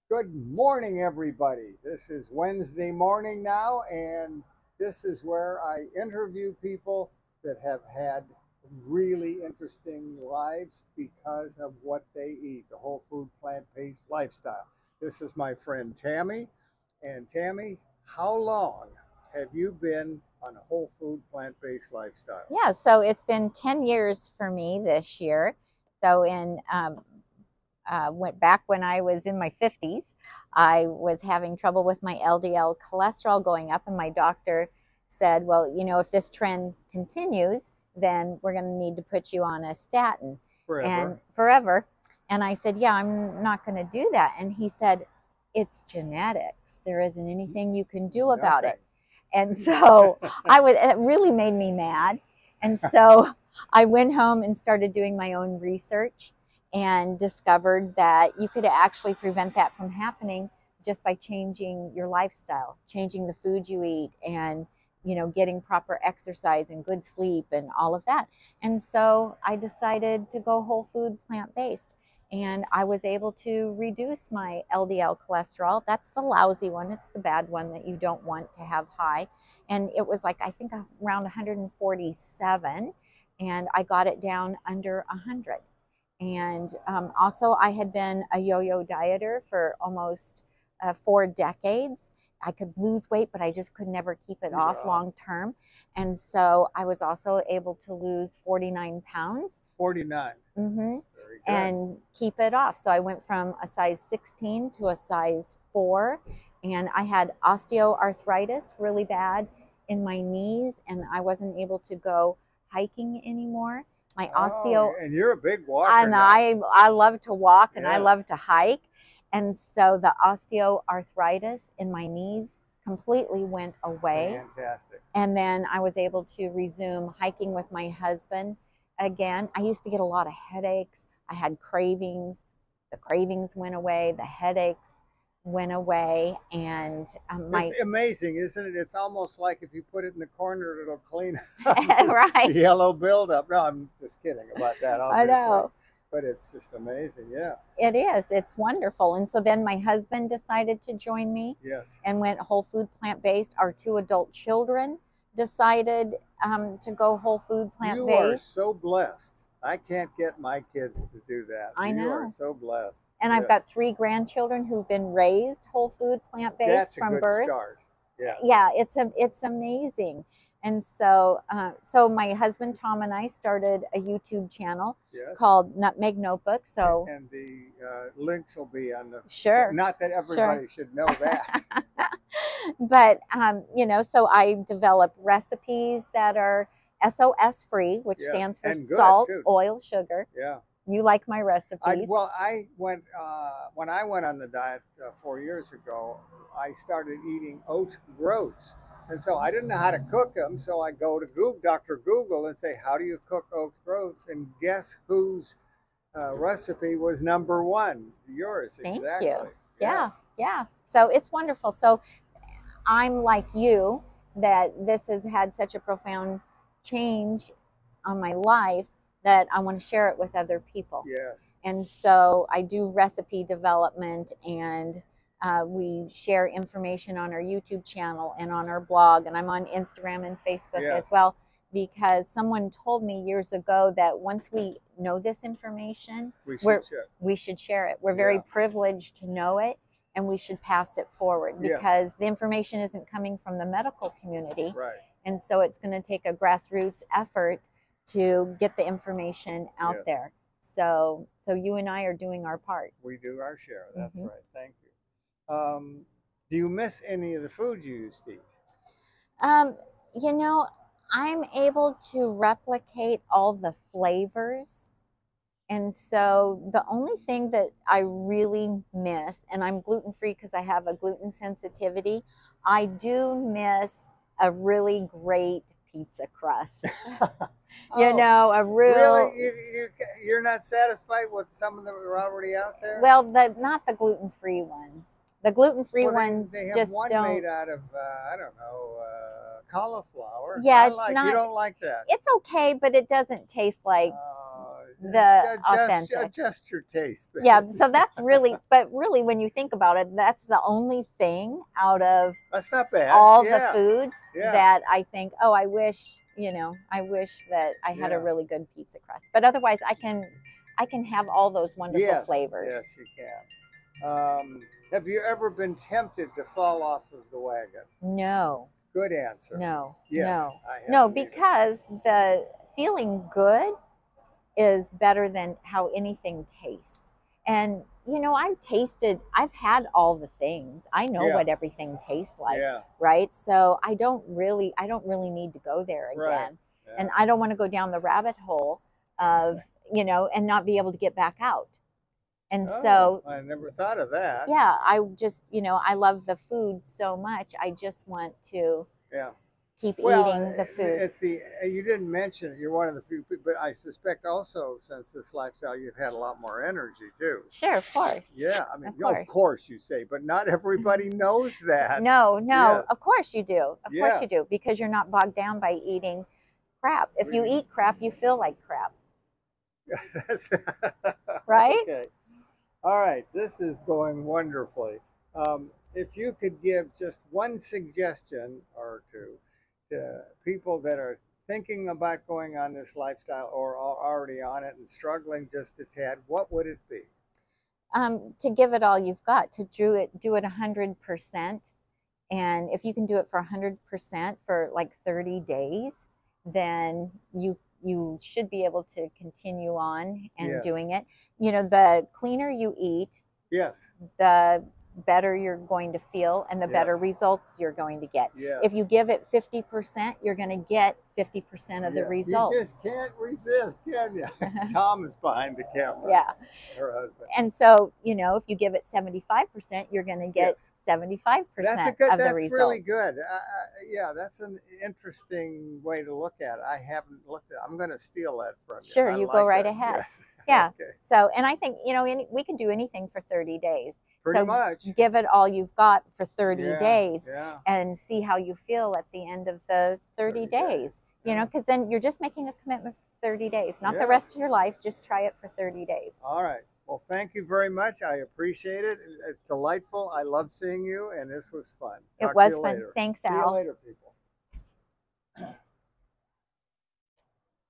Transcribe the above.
Good morning, everybody. This is Wednesday morning now, and this is where I interview people that have had really interesting lives because of what they eat, the whole food, plant-based lifestyle. This is my friend Tammy. And Tammy, how long have you been on a whole food, plant-based lifestyle? Yeah, so it's been 10 years for me this year. So went back when I was in my 50s, I was having trouble with my LDL cholesterol going up, and my doctor said, well, if this trend continues, then we're going to need to put you on a statin and forever. And I said, yeah, I'm not going to do that. And he said, it's genetics. There isn't anything you can do about it. And so it really made me mad. And so I went home and started doing my own research and discovered that you could actually prevent that from happening just by changing your lifestyle, changing the food you eat, and getting proper exercise and good sleep and all of that. And so I decided to go whole food, plant-based. And I was able to reduce my LDL cholesterol. That's the lousy one. It's the bad one that you don't want to have high. And it was like, I think around 147. And I got it down under 100. And also I had been a yo-yo dieter for almost 4 decades. I could lose weight, but I just could never keep it off long term. And so I was also able to lose 49 pounds. 49. Mm-hmm. And keep it off. So I went from a size 16 to a size 4. And I had osteoarthritis really bad in my knees, and I wasn't able to go hiking anymore. My osteo, and you're a big walker. And I love to walk, and I love to hike. And so the osteoarthritis in my knees completely went away. Fantastic. And then I was able to resume hiking with my husband again. I used to get a lot of headaches. I had cravings. The cravings went away. The headaches went away. And it's amazing, isn't it? It's almost like if you put it in the corner, it'll clean up right. The yellow buildup. No, I'm just kidding about that, obviously. I know. But it's just amazing, yeah. It is. It's wonderful. And so then my husband decided to join me. Yes. And went whole food, plant-based. Our 2 adult children decided to go whole food, plant-based. You are so blessed. I can't get my kids to do that. I know. You are so blessed. And I've got 3 grandchildren who've been raised whole food, plant-based from birth. That's a good start. Yeah. Yeah, it's amazing. And so, my husband Tom and I started a YouTube channel called Nutmeg Notebook. So, and the links will be on the. Sure. Not that everybody should know that. But so I develop recipes that are SOS free, which stands for salt, oil, sugar. Yeah. You like my recipes? I went when I went on the diet 4 years ago. I started eating oat groats. And so I didn't know how to cook them, so I go to Dr. Google and say, how do you cook oat groats? And guess whose recipe was #1? Yours, Thank exactly. You. Yeah, yeah. So it's wonderful. So I'm like you, that this has had such a profound change on my life that I want to share it with other people. Yes. And so I do recipe development, and we share information on our YouTube channel and on our blog, and I'm on Instagram and Facebook as well, because someone told me years ago that once we know this information, we should share it. We're very privileged to know it, and we should pass it forward, because the information isn't coming from the medical community. Right. And so it's going to take a grassroots effort to get the information out there. So you and I are doing our part. We do our share. That's right. Thank you. Do you miss any of the food you used to eat? I'm able to replicate all the flavors. And so the only thing that I really miss, and I'm gluten-free because I have a gluten sensitivity, I do miss a really great pizza crust. A real... Really? You're not satisfied with some of them that are already out there? Well, not the gluten-free ones. The gluten-free ones they have just one don't... made out of, I don't know, cauliflower. Yeah, You don't like that. It's okay, but it doesn't taste like the authentic. Adjust your taste. Yeah, so that's really, but really when you think about it, that's the only thing out of That's not bad. all Yeah. the foods Yeah. that I think, oh, I wish, I wish that I had a really good pizza crust. But otherwise I can have all those wonderful flavors. Yes, you can. Have you ever been tempted to fall off of the wagon? No. Good answer. No. Yes, No. I haven't No, either. because the feeling good is better than how anything tastes. And I've had all the things. I know what everything tastes like, right? So I don't really need to go there again. Right. Yeah. And I don't want to go down the rabbit hole of, and not be able to get back out. And so I never thought of that. Yeah, I just, I love the food so much. I just want to keep eating the food. You didn't mention it. You're one of the few people, but I suspect also since this lifestyle, you've had a lot more energy too. Sure, of course. Yeah, I mean, of course you say, but not everybody knows that. No, of course you do. Of course you do, because you're not bogged down by eating crap. If you eat crap, you feel like crap. Right? Okay. All right, this is going wonderfully. If you could give just one suggestion or two to people that are thinking about going on this lifestyle or are already on it and struggling just a tad, what would it be? To give it all you've got, to do it 100%. And if you can do it for 100% for like 30 days, then you should be able to continue on and doing it. The cleaner you eat, the better you're going to feel and the better results you're going to get. If you give it 50%, you're going to get 50% of the results. You just can't resist, can you? Tom is behind the camera. Yeah. Her husband. And so, if you give it 75%, you're going to get 75% of the results. That's really good. Yeah, that's an interesting way to look at it. I haven't looked at it. I'm going to steal that from you. Sure, you go right ahead. Yes. Yeah. Okay. So, and I think, we can do anything for 30 days. Pretty much. Give it all you've got for 30 days and see how you feel at the end of the 30 days. Because then you're just making a commitment for 30 days, not the rest of your life. Just try it for 30 days. All right. Well, thank you very much. I appreciate it. It's delightful. I love seeing you, and this was fun. It was fun. Thanks, Al. See you later, people.